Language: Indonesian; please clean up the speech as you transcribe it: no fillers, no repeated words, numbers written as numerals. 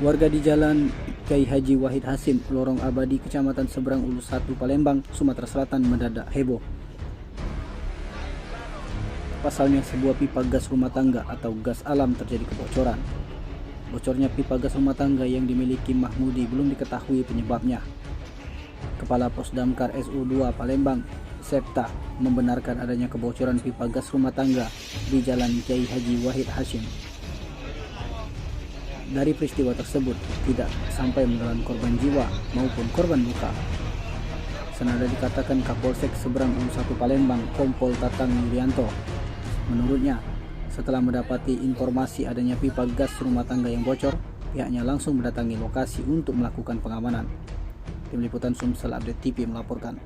Warga di Jalan Kiai Haji Wahid Hasyim, Lorong Abadi, Kecamatan Seberang Ulus 1, Palembang, Sumatera Selatan mendadak heboh. Pasalnya sebuah pipa gas rumah tangga atau gas alam terjadi kebocoran. Bocornya pipa gas rumah tangga yang dimiliki Mahmudi belum diketahui penyebabnya. Kepala Pos Damkar SU2 Palembang, Septa, membenarkan adanya kebocoran pipa gas rumah tangga di Jalan Kiai Haji Wahid Hasyim. Dari peristiwa tersebut tidak sampai menelan korban jiwa maupun korban luka. Senada dikatakan Kapolsek Seberang Ulus 1 Palembang, Kompol Tatang Yuryanto. Menurutnya, setelah mendapati informasi adanya pipa gas rumah tangga yang bocor, pihaknya langsung mendatangi lokasi untuk melakukan pengamanan. Tim Liputan Sumsel Update TV melaporkan.